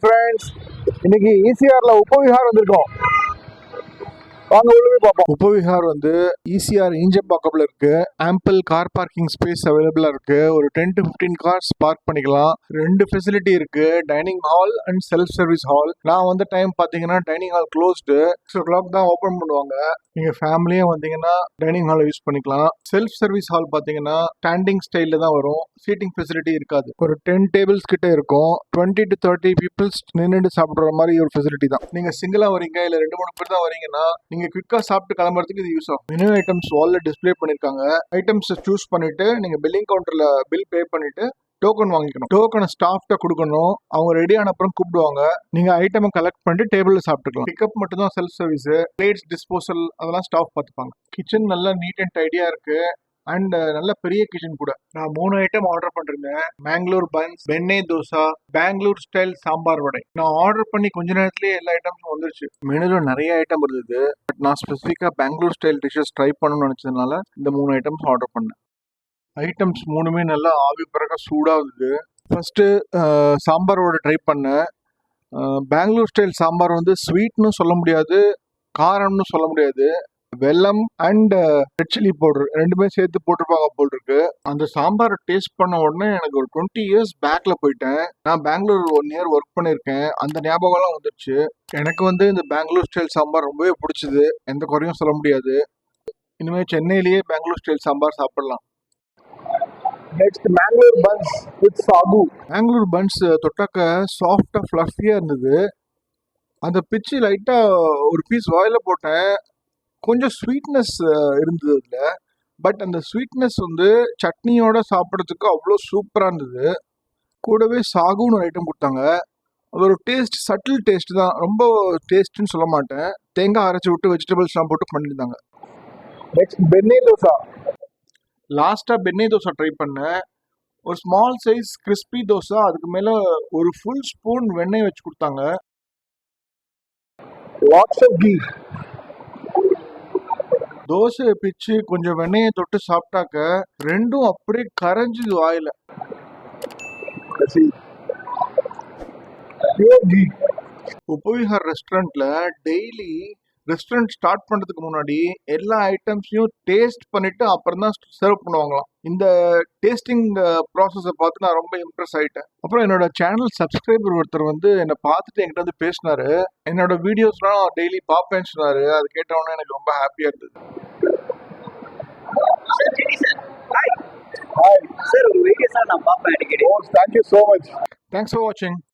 friends, இன்னைக்கு ECRல உபவிஹார் வந்திருக்கோம். வாங்க உள்ள போய் பாப்போம். உபவிஹார் வந்து ECR injambakkam இருக்கு. ஆம்பிள் கார் பார்க்கிங் ஸ்பேஸ் அவைலபிளா இருக்கு. ஒரு 10 to 15 கார்ஸ் பார்க் பண்ணிக்கலாம். ரெண்டு ஃபெசிலிட்டி இருக்கு. Dining hall and self service hall. நான் வந்த டைம் பாத்தீங்கன்னா டைனிங் ஹால் க்ளோஸ்டு. 6 o'clock தான் ஓபன் பண்ணுவாங்க. நீங்க ஃபேமிலியா வந்தீங்கன்னா டைனிங் ஹாலை யூஸ் பண்ணிக்கலாம். செல்ஃப் சர்வீஸ் ஹால் பாத்தீங்கன்னா ஸ்டாண்டிங் ஸ்டைல்ல தான் வரும். சீட்டிங் ஃபெசிலிட்டி இருக்காது. ஒரு 10 டேபிள்ஸ் கிட்ட இருக்கும். 20 to 30 பீப்புள்ஸ் நின்னுட்டு சாப்பிடுற மாதிரி ஒரு ஃபெசிலிட்டி தான். நீங்க சிங்கிளா வரீங்க இல்ல 2-3 பேர் தான் வரீங்கன்னா நீங்க குவிக்கா சாப்பிட்டு கிளம்புறதுக்கு இது யூஸ் ஆகும். மெனு ஐட்டம்ஸ் வால்ல டிஸ்ப்ளே பண்ணிருக்காங்க. ஐட்டம்ஸ் சூஸ் பண்ணிட்டு நீங்க பில்லிங் கவுண்டர்ல பில் பே பண்ணிட்டு டோக்கன் வாங்கிக்கணும். டோக்கனை ஸ்டாஃப்ட கொடுக்கணும். அவங்க ரெடி ஆன அப்புறம் கூப்பிடுவாங்க. நீங்க ஐட்டமை கலெக்ட் பண்ணிட்டு டேபிள்ல சாப்பிட்டுக்கலாம். பிக்கப் மட்டும் தான் செல்ஃப் சர்வீஸ். பிளேட்ஸ் டிஸ்போசல் அதெல்லாம் ஸ்டாஃப் பார்த்துப்பாங்க. கிச்சன் நல்லா நீட் அண்ட் டைடியா இருக்கு. அண்ட் நல்ல பெரிய கிச்சன் கூட. நான் 3 ஐட்டம் ஆர்டர் பண்ணிருந்தேன். பெங்களூர் பன்ஸ், வெண்ணெய் தோசை, பெங்களூர் ஸ்டைல் சாம்பார் வடை. நான் ஆர்டர் பண்ணி கொஞ்ச நேரத்திலேயே எல்லா ஐட்டம்ஸும் வந்துருச்சு. மெனுல நிறைய ஐட்டம் இருந்தது. பட் நான் ஸ்பெசிஃபிக்கா பெங்களூர் ஸ்டைல் டிஷஸ் ட்ரை பண்ணணும்னு நினைச்சதுனால இந்த 3 ஐட்டம்ஸ் ஆர்டர் பண்ணேன். ஐட்டம்ஸ் 3மே நல்லா ஆவி பறக்க சூடா இருந்தது. ஃபர்ஸ்ட் சாம்பார் வடை ட்ரை பண்ணேன். பெங்களூர் ஸ்டைல் சாம்பார் வந்து ஸ்வீட்னு சொல்ல முடியாது, காரம்னு சொல்ல முடியாது. வெல்லம் அண்ட் ரெட் சில்லி பவுடர் ரெண்டுமே சேர்த்து போட்டிருப்பாங்க போல் இருக்கு. அந்த சாம்பாரை டேஸ்ட் பண்ண உடனே எனக்கு ஒரு 20 years பேக்ல போயிட்டேன். நான் பெங்களூர் 1 year ஒர்க் பண்ணியிருக்கேன். அந்த ஞாபகம்லாம் வந்துருச்சு. எனக்கு வந்து இந்த பெங்களூர் ஸ்டைல் சாம்பார் ரொம்பவே பிடிச்சது. எந்த குறையும் சொல்ல முடியாது. இனிமேல் சென்னையிலேயே பெங்களூர் ஸ்டைல் சாம்பார் சாப்பிடலாம். Next Bangalore buns with sagu. Bangalore buns தொட்டாக்க சாஃப்டா ஃப்ளஃபியா இருந்தது. அந்த பிச்சு லைட்டா ஒரு பீஸ் வாயில போட்டேன். கொஞ்சம் ஸ்வீட்னஸ் இருந்தது இல்லை. பட் அந்த ஸ்வீட்னஸ் வந்து சட்னியோட சாப்பிட்றதுக்கு அவ்வளோ சூப்பராக இருந்தது. கூடவே சாகுன்னு ஒரு ஐட்டம் கொடுத்தாங்க. அது ஒரு டேஸ்ட், சட்டில் டேஸ்ட் தான். ரொம்ப டேஸ்ட்னு சொல்ல மாட்டேன். தேங்காய் அரைச்சி விட்டு வெஜிடபிள்ஸ்லாம் போட்டு பண்ணியிருந்தாங்க. நெக்ஸ்ட் வெண்ணெய் தோசை. லாஸ்ட்டாக வெண்ணெய் தோசை ட்ரை பண்ணேன். ஒரு ஸ்மால் சைஸ் கிறிஸ்பி தோசை. அதுக்கு மேலே ஒரு ஃபுல் ஸ்பூன் வெண்ணெய் வச்சு கொடுத்தாங்க. Lots of key. தோசை பிச்சு கொஞ்சம் வெண்ணெயை தொட்டு சாப்பிட்டாக்க ரெண்டும் அப்படியே கரைஞ்சுது வாயில. உபவிஹார் ரெஸ்டாரண்ட்ல டெய்லி ரெஸ்டாரண்ட் ஸ்டார்ட் பண்றதுக்கு முன்னாடி எல்லா ஐட்டம்ஸையும் டேஸ்ட் பண்ணிட்டு அப்புறம் தான் சர்வ் பண்ணுவாங்களாம். இந்த டேஸ்டிங் ப்ராசஸை பார்த்து நான் ரொம்ப இம்ப்ரெஸ் ஆயிட்டேன். அப்புறம் என்னோட சேனல் சப்ஸ்கிரைபர் ஒருத்தர் வந்து என்னை பார்த்துட்டு என்கிட்ட வந்து பேசினாரு. என்னோட வீடியோஸ்லாம் டெய்லி பார்ப்பேன்னு சொன்னாரு. அது கேட்டவொன்னே எனக்கு ரொம்ப ஹாப்பியா இருந்தது. Hi. Sir, உங்க வீடியோஸ் நான் பார்ப்பேன் அடிக்கடி. Oh, thank you so much. Thanks for watching.